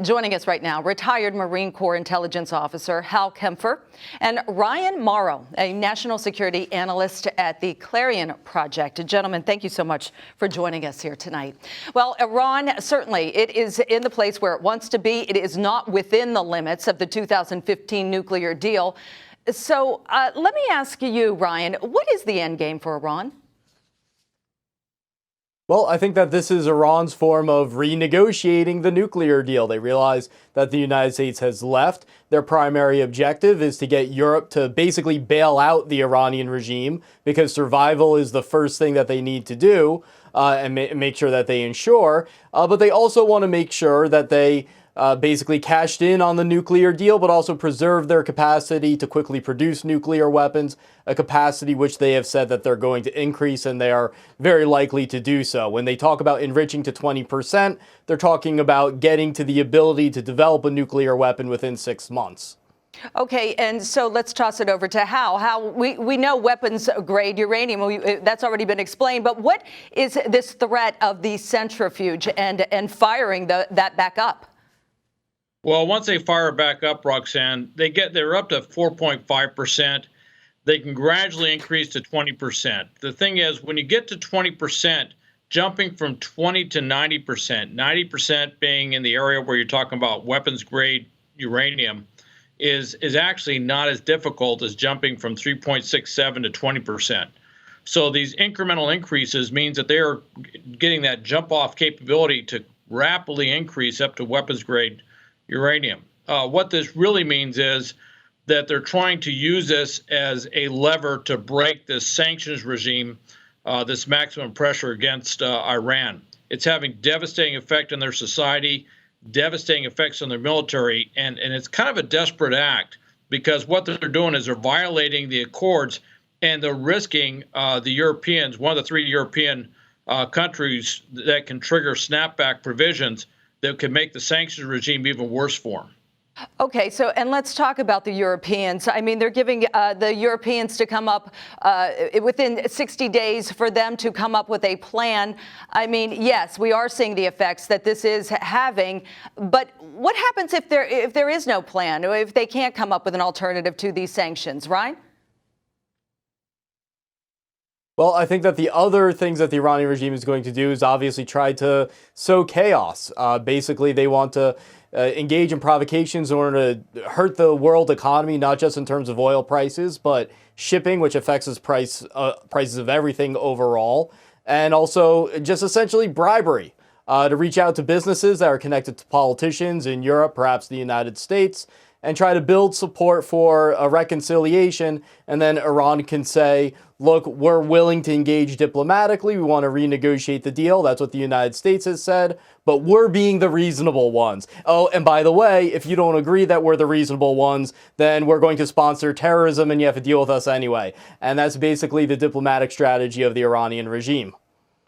Joining us right now, retired Marine Corps intelligence officer Hal Kempfer and Ryan Morrow, a national security analyst at the Clarion Project. Gentlemen, thank you so much for joining us here tonight. Well, Iran, certainly, it is in the place where it wants to be. It is not within the limits of the 2015 nuclear deal. So let me ask you, Ryan, what is the end game for Iran? Well, I think that this is Iran's form of renegotiating the nuclear deal. They realize that the United States has left. Their primary objective is to get Europe to basically bail out the Iranian regime, because survival is the first thing that they need to do and make sure that they ensure. But they also want to make sure that they basically cashed in on the nuclear deal, but also preserve their capacity to quickly produce nuclear weapons, a capacity which they have said that they're going to increase, and they are very likely to do so. When they talk about enriching to 20%, they're talking about getting to the ability to develop a nuclear weapon within 6 months. Okay, and so let's toss it over to Hal. Hal, we know weapons grade uranium, that's already been explained, but what is this threat of the centrifuge and firing that back up? Well, once they fire back up, Roxanne, they're up to 4.5%. They can gradually increase to 20%. The thing is, when you get to 20%, jumping from 20 to 90%, 90% being in the area where you're talking about weapons grade uranium, is actually not as difficult as jumping from 3.67 to 20%. So these incremental increases means that they're getting that jump off capability to rapidly increase up to weapons grade uranium. What this really means is that they're trying to use this as a lever to break this sanctions regime, this maximum pressure against Iran. It's having devastating effect on their society, devastating effects on their military, and it's kind of a desperate act, because what they're doing is they're violating the accords, and they're risking the Europeans, one of the 3 European countries that can trigger snapback provisions that could make the sanctions regime even worse for them. Okay, so, and let's talk about the Europeans. I mean, they're giving the Europeans to come up within 60 days for them to come up with a plan. I mean, yes, we are seeing the effects that this is having, but what happens if there is no plan, or if they can't come up with an alternative to these sanctions, right? Well, I think that the other things that the Iranian regime is going to do is obviously try to sow chaos. Basically, they want to engage in provocations in order to hurt the world economy, not just in terms of oil prices, but shipping, which affects the prices of everything overall, and also just essentially bribery to reach out to businesses that are connected to politicians in Europe, perhaps the United States, and try to build support for a reconciliation. And then Iran can say, look, we're willing to engage diplomatically. We want to renegotiate the deal. That's what the United States has said. But we're being the reasonable ones. Oh, and by the way, if you don't agree that we're the reasonable ones, then we're going to sponsor terrorism and you have to deal with us anyway. And that's basically the diplomatic strategy of the Iranian regime.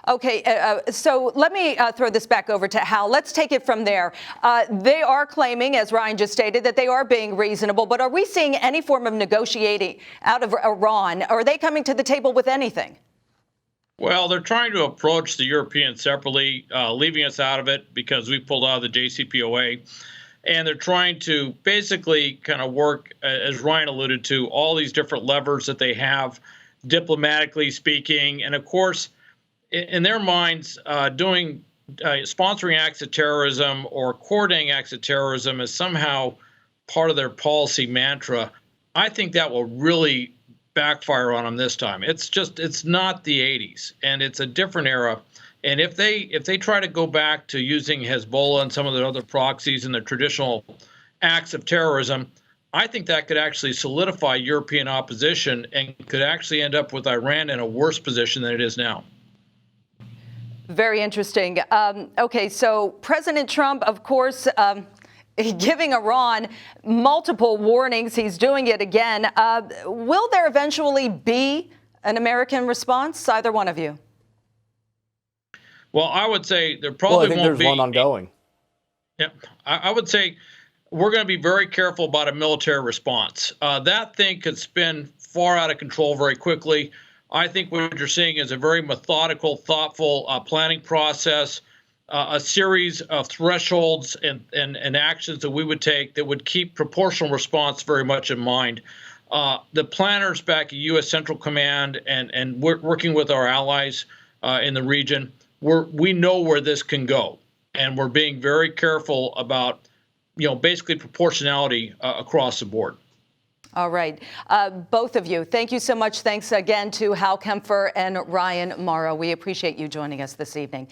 Okay, so let me throw this back over to Hal. Let's take it from there. They are claiming, as Ryan just stated, that they are being reasonable, but are we seeing any form of negotiating out of Iran? Are they coming to the table with anything? Well, they're trying to approach the Europeans separately, leaving us out of it because we pulled out of the JCPOA. And they're trying to basically kind of work, as Ryan alluded to, all these different levers that they have, diplomatically speaking. And of course, in their minds, sponsoring acts of terrorism or coordinating acts of terrorism is somehow part of their policy mantra. I think that will really backfire on them this time. It's not the 80s, and it's a different era. And if they try to go back to using Hezbollah and some of the other proxies and the traditional acts of terrorism, I think that could actually solidify European opposition and could actually end up with Iran in a worse position than it is now. Very interesting. Okay, so President Trump, of course, giving Iran multiple warnings. He's doing it again. Will there eventually be an American response? Either one of you? Well, I would say there probably won't be. I think there's one ongoing. Yeah, I would say we're going to be very careful about a military response. That thing could spin far out of control very quickly. I think what you're seeing is a very methodical, thoughtful planning process. a series of thresholds and actions that we would take that would keep proportional response very much in mind. The planners back at U.S. Central Command and working with our allies in the region, we know where this can go, and we're being very careful about, basically proportionality across the board. All right. Both of you, thank you so much. Thanks again to Hal Kempfer and Ryan Morrow. We appreciate you joining us this evening.